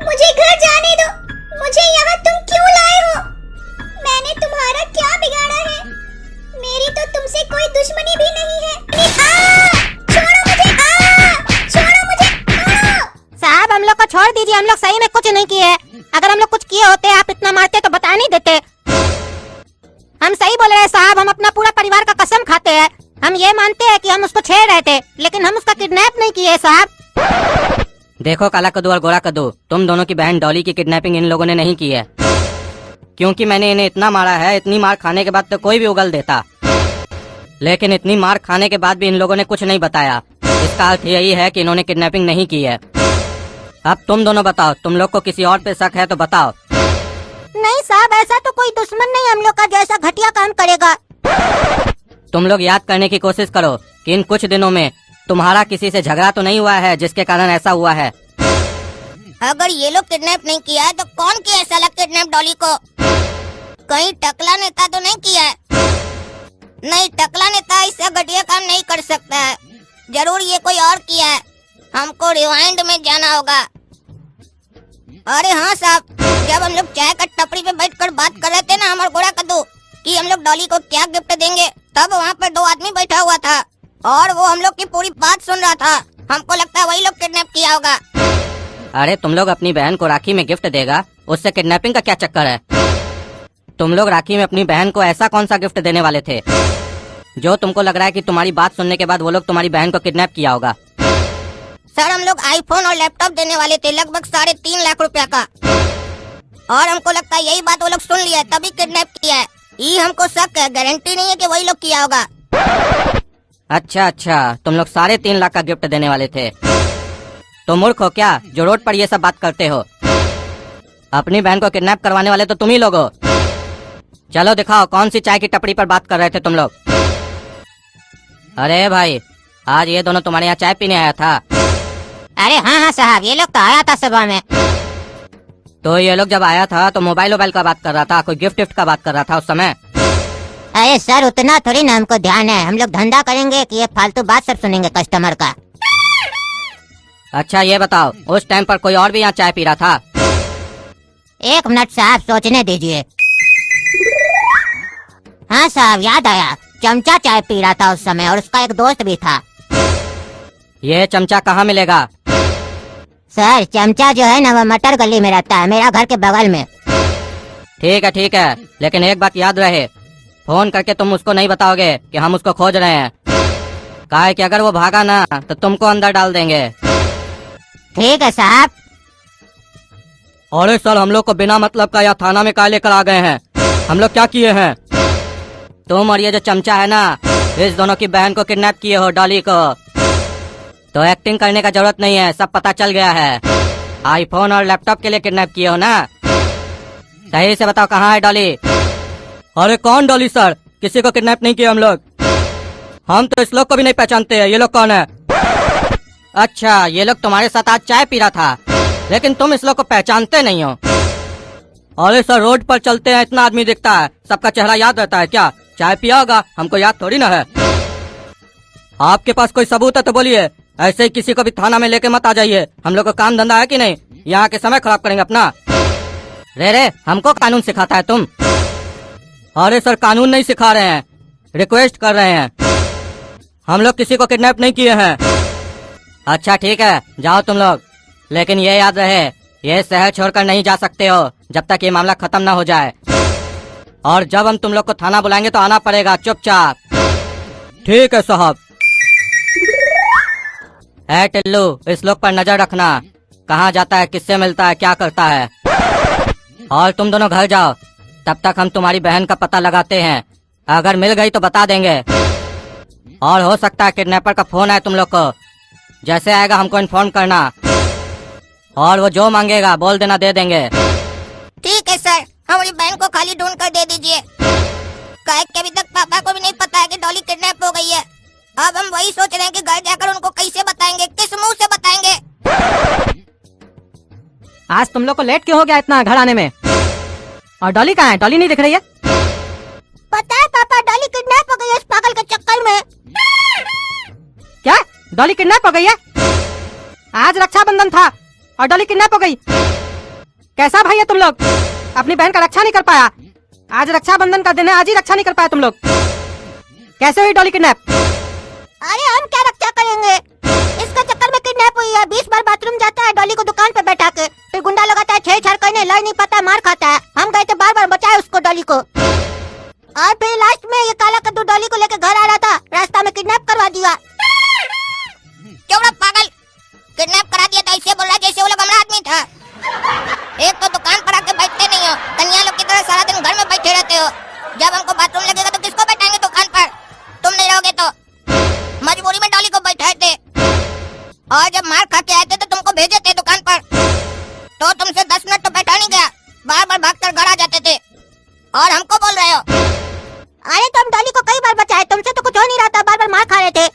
मुझे घर जाने दो। मुझे यहाँ तुम क्यों लाए हो? मैंने तुम्हारा क्या बिगाड़ा है? मेरी तो तुमसे कोई दुश्मनी भी नहीं है। छोड़ो मुझे! छोड़ो मुझे! साहब हम लोग को छोड़ दीजिए, हम लोग सही में कुछ नहीं किए। अगर हम लोग कुछ किए होते आप इतना मारते तो बता नहीं देते। हम सही बोल रहे हैं साहब, हम अपना पूरा परिवार का कसम खाते हैं। हम ये मानते हैं कि हम उसको छेड़ रहे थे, लेकिन हम उसका किडनैप नहीं किए साहब। देखो काला कद्दू और गोरा कद्दू, तुम दोनों की बहन डॉली की किडनैपिंग इन लोगों ने नहीं की है, क्योंकि मैंने इन्हें इतना मारा है। इतनी मार खाने के बाद तो कोई भी उगल देता, लेकिन इतनी मार खाने के बाद भी इन लोगों ने कुछ नहीं बताया। इसका अर्थ यही है कि इन्होंने किडनैपिंग नहीं की है। अब तुम दोनों बताओ, तुम लोग को किसी और पे शक है तो बताओ। नहीं साहब, ऐसा तो कोई दुश्मन नहीं हम लोग का जैसा घटिया काम करेगा। तुम लोग याद करने की कोशिश करो कि इन कुछ दिनों में तुम्हारा किसी से झगड़ा तो नहीं हुआ है जिसके कारण ऐसा हुआ है। अगर ये लोग किडनैप नहीं किया है तो कौन किया है साला किडनैप डॉली को? कहीं टकला नेता तो नहीं किया है? नहीं, टकला नेता इससे घटिया काम नहीं कर सकता है। जरूर ये कोई और किया है। हमको रिवाइंड में जाना होगा। अरे हाँ साहब, जब हम लोग चाय का टपरी पे बैठकर बात कर रहे थे ना हमारे गोरा कद्दू कि हम लोग डॉली को क्या गिफ्ट देंगे, तब वहाँ पर 2 आदमी बैठा हुआ था और वो हम लोग की पूरी बात सुन रहा था। हमको लगता है वही लोग किडनैप किया होगा। अरे तुम लोग अपनी बहन को राखी में गिफ्ट देगा, उससे किडनैपिंग का क्या चक्कर है? तुम लोग राखी में अपनी बहन को ऐसा कौन सा गिफ्ट देने वाले थे जो तुमको लग रहा है कि तुम्हारी बात सुनने के बाद वो लोग तुम्हारी बहन को किडनैप किया होगा? सर हम लोग आईफोन और लैपटॉप देने वाले थे, लगभग 3.5 लाख रुपया का, और हमको लगता है यही बात वो लोग सुन लिया है तभी किडनैप किया है। ये हमको शक है, गारंटी नहीं है कि वही लोग किया होगा। अच्छा, तुम लोग 3.5 लाख का गिफ्ट देने वाले थे। तो मूर्ख हो क्या जो रोड पर ये सब बात करते हो? अपनी बहन को किडनैप करवाने वाले तो तुम ही लोग हो। चलो दिखाओ कौन सी चाय की टपरी पर बात कर रहे थे तुम लोग। अरे भाई, आज ये दोनों तुम्हारे यहाँ चाय पीने आया था? अरे हाँ साहब, ये लोग तो आया था सुबह में। तो ये लोग जब आया था तो मोबाइल का बात कर रहा था, कोई गिफ्ट का बात कर रहा था उस समय? अरे सर उतना थोड़ी ना हमको ध्यान है, हम लोग धंधा करेंगे कि ये फालतू बात सब सुनेंगे कस्टमर का। अच्छा ये बताओ, उस टाइम पर कोई और भी यहाँ चाय पी रहा था? 1 मिनट साहब, सोचने दीजिए। हाँ साहब, याद आया, चमचा चाय पी रहा था उस समय और उसका एक दोस्त भी था। ये चमचा कहाँ मिलेगा? सर चमचा जो है ना वो मटर गली में रहता है, मेरा घर के बगल में। ठीक है, लेकिन एक बात याद रहे, फोन करके तुम उसको नहीं बताओगे कि हम उसको खोज रहे हैं। काहे कि अगर वो भागा ना तो तुमको अंदर डाल देंगे। ठीक है साहब। अरे सर, हम लोग को बिना मतलब का यहाँ थाना में काहे लेकर आ गए हैं? हम लोग क्या किए हैं? तुम और ये जो चमचा है ना, इस दोनों की बहन को किडनैप किए हो, डॉली को। तो एक्टिंग करने का जरूरत नहीं है, सब पता चल गया है। आईफोन और लैपटॉप के लिए किडनैप किए हो ना? सही से बताओ कहाँ है डॉली? अरे कौन डॉली सर? किसी को किडनैप नहीं किया हम लोग। हम तो इस लोग को भी नहीं पहचानते हैं, ये लोग कौन है? अच्छा, ये लोग तुम्हारे साथ आज चाय पी रहा था, लेकिन तुम इस लोग को पहचानते नहीं हो। अरे सर, रोड पर चलते हैं इतना आदमी दिखता है, सबका चेहरा याद रहता है क्या? चाय पिया होगा, हमको याद थोड़ी ना है। आपके पास कोई सबूत है तो बोलिए, ऐसे ही किसी को भी थाना में लेके मत आ जाइए। हम लोग को काम धंधा है कि नहीं? यहाँ के समय खराब करेंगे अपना। रे हमको कानून सिखाता है तुम? अरे सर, कानून नहीं सिखा रहे हैं, रिक्वेस्ट कर रहे हैं। हम लोग किसी को किडनैप नहीं किए हैं। अच्छा ठीक है, जाओ तुम लोग, लेकिन ये याद रहे, ये शहर छोड़कर नहीं जा सकते हो जब तक ये मामला खत्म ना हो जाए। और जब हम तुम लोग को थाना बुलाएंगे तो आना पड़ेगा चुपचाप। ठीक है साहब। ऐ टिल्लू, इस लोग पर नजर रखना, कहाँ जाता है, किससे मिलता है, क्या करता है। और तुम दोनों घर जाओ, तब तक हम तुम्हारी बहन का पता लगाते हैं। अगर मिल गई तो बता देंगे, और हो सकता है किडनैपर का फोन आए तुम लोग को। जैसे आएगा हमको इन्फॉर्म करना, और वो जो मांगेगा बोल देना, दे देंगे। ठीक है सर, हमारी बहन को खाली ढूंढ कर दे दीजिए। काहे कि अभी तक पापा को भी नहीं पता है कि डॉली किडनैप हो गई है। अब हम वही सोच रहे हैं कि घर जाकर उनको कैसे बताएंगे, किस मुंह से बताएंगे। आज तुम लोग को लेट क्यों हो गया इतना घर आने में? और डॉली कहाँ है? डॉली नहीं दिख रही है। पता है पापा, डॉली किडनैप हो गई है इस पागल के चक्कर में। क्या? डॉली किडनैप हो गई है? आज रक्षाबंधन था और डॉली किडनैप हो गई? कैसा भाई है तुम लोग? अपनी बहन का रक्षा नहीं कर पाया। आज रक्षाबंधन का दिन है, आज ही रक्षा नहीं कर पाया तुम लोग। कैसे हुई डॉली किडनैप? अरे हम क्या रक्षा करेंगे, इसका चक्कर में किडनैप हुई है। 20 बार बाथरूम जाता है डॉली को दुकान पे बैठा के, फिर गुंडा लगाता है, छेड़छाड़ करने, लड़ नहीं पाता, मार खाता है। हम गए थे बार बार बचाए उसको, डॉली को। और फिर लास्ट में ये काला कद्दू डॉली को लेकर घर आ रहा था, रास्ता में किडनैप करवा दिया। क्यों पागल, किडनैप करा दिया तो ऐसे बोल रहा जैसे वो लोग हमारा आदमी था। एक तो दुकान पर आके बैठते नहीं हो, कन्या लोग की तरह सारा दिन घर में बैठे रहते हो। जब हमको बाथरूम लगेगा तो किसको बैठाएंगे दुकान पर? तुम नहीं रहोगे तो। मजबूरी में डॉली को बैठाए थे, और जब मार खा के आए थे तो तुमको भेजे थे दुकान पर, तो तुमसे 10 मिनट तो बैठा नहीं गया, बार बार भागकर घर आ जाते थे। और हमको बोल रहे हो? अरे तुम डॉली को कई बार बचाए, तुमसे तो कुछ हो नहीं रहा था, बार बार मार खा रहे थे।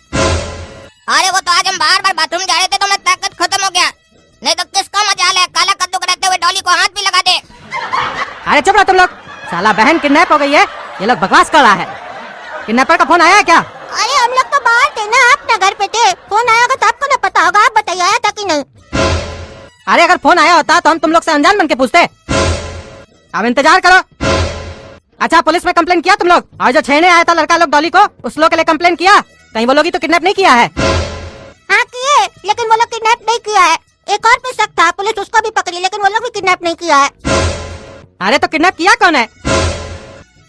अरे वो तो आज हम बार बार बाथरूम जा रहे थे तो मैं ताकत खत्म हो गया, नहीं तो किसका मजाल है काला कद्दू कराते हुए डॉली को हाथ भी लगा दे। अरे चुप रहो तुम लोग, साला बहन किडनैप हो गई है, ये लोग बकवास कर रहा है। किडनैपर का फोन आया है क्या? अरे हम लोग तो बाहर थे ना, अपने घर पे थे। फोन आया होगा तो आपको ना पता होगा, आप बताइए आया था कि नहीं? अरे अगर फोन आया होता तो हम तुम लोग से अनजान बन के पूछते। अब इंतजार करो। अच्छा पुलिस में कंप्लेन किया तुम लोग? और जो छेड़ने आया था लड़का लोग डॉली को, उस लोग के लिए कंप्लेन किया? कहीं वो लोग ही तो किडनैप नहीं किया है? हाँ किए, लेकिन वो लोग किडनैप नहीं किया है। एक और पे शक था, पुलिस उसको भी पकड़ी, लेकिन वो लोग भी किडनैप नहीं किया है। अरे तो किडनैप किया कौन है?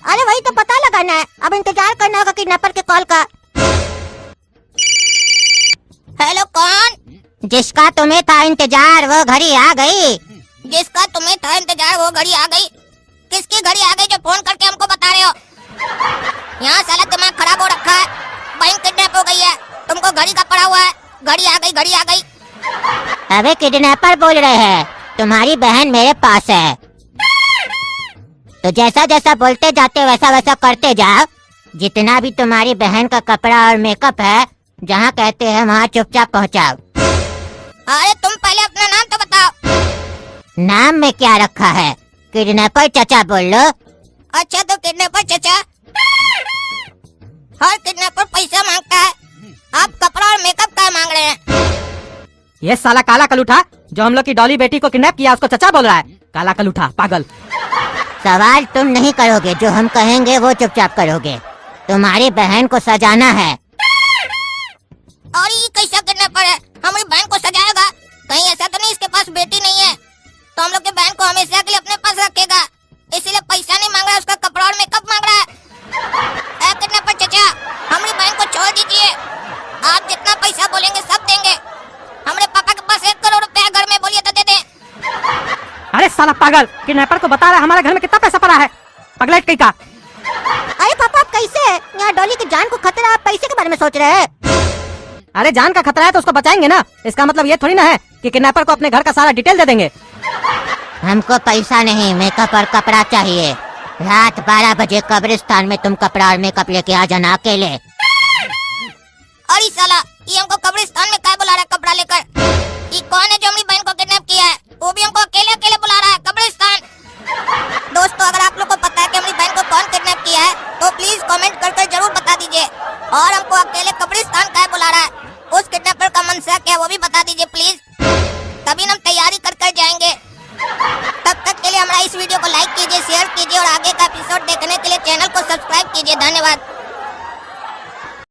अरे वही तो पता लगाना है, अब इंतजार करना होगा किडनैपर के कॉल का। हेलो कौन? जिसका तुम्हें था इंतजार वो घड़ी आ गई। जिसका तुम्हें था इंतजार वो घड़ी आ गई? किसकी घड़ी आ गई जो फोन करके हमको बता रहे हो? यहाँ साला दिमाग खराब हो रखा है, बैंक किडनैप हो गई है, तुमको घड़ी का पड़ा हुआ है, घड़ी आ गई, घड़ी आ गई। अबे किडनैपर बोल रहे हैं, तुम्हारी बहन मेरे पास है, तो जैसा जैसा बोलते जाते वैसा वैसा करते जाओ। जितना भी तुम्हारी बहन का कपड़ा और मेकअप है, जहाँ कहते हैं वहाँ चुपचाप पहुँचाओ। अरे तुम पहले अपना नाम तो बताओ। नाम में क्या रखा है? किडनैपर चचा बोल लो। अच्छा तो किडनैपर चचा, हर किडनैपर पैसा मांगता है, आप कपड़ा और मेकअप का मांग रहे हैं? ये साला काला कलूठा जो हम लोग की डॉली बेटी को किडनैप किया उसको चचा बोल रहा है। काला कलूठा पागल। सवाल तुम नहीं करोगे, जो हम कहेंगे वो चुपचाप करोगे। तुम्हारी बहन को सजाना है। और ये कैसा किडनैपर है, हमारी बहन को सजाएगा? कहीं ऐसा तो नहीं इसके पास बेटी नहीं है, तो हम लोग के बहन को हमेशा के लिए अपने पास रखेगा, इसीलिए पैसा नहीं मांग रहा है, उसका कपड़ा और मेकअप मांग रहा है। किडनैपर चचा, हमारी बहन को छोड़ दीजिए, आप जितना पैसा बोलेंगे सब देंगे। हमारे पापा के पास 1 करोड़ रुपया घर में, बोलिए तो दे दे। अरे साला पागल, किडनैपर को बता रहा है हमारे घर में कितना पैसा पड़ा है, पगलेट कहीं का। अरे पापा आप कैसे? यहाँ डॉली की जान को खतरा, आप पैसे के बारे में सोच रहे हैं? अरे जान का खतरा है तो उसको बचाएंगे ना, इसका मतलब ये थोड़ी ना है कि किडनैपर को अपने घर का सारा डिटेल दे देंगे। हमको पैसा नहीं, मेकअप और कपड़ा चाहिए। रात 12 बजे कब्रिस्तान में तुम कपड़ा और मेकअप लेके आ जाना अकेले। अरे साला, ये हमको कब्रिस्तान में क्या बुला रहा है कपड़ा लेकर? ये कौन है जो हमारी बहन को किडनैप किया है? वो भी हमको अकेले अकेले बुला रहा है कब्रिस्तान। दोस्तों अगर आप लोग को पता है कि हमारी बहन को कौन किडनैप किया है तो प्लीज कमेंट करके जरूर बता दीजिए, और हमको अकेले कब्रिस्तान क्या बुला रहा है, उस किडनैपर का मनसा क्या वो भी बता दीजिए प्लीज, तभी हम तैयारी कर कर जाएंगे। तब तक के लिए हमारा इस वीडियो को लाइक कीजिए, शेयर कीजिए, और आगे का एपिसोड देखने के लिए चैनल को सब्सक्राइब कीजिए। धन्यवाद।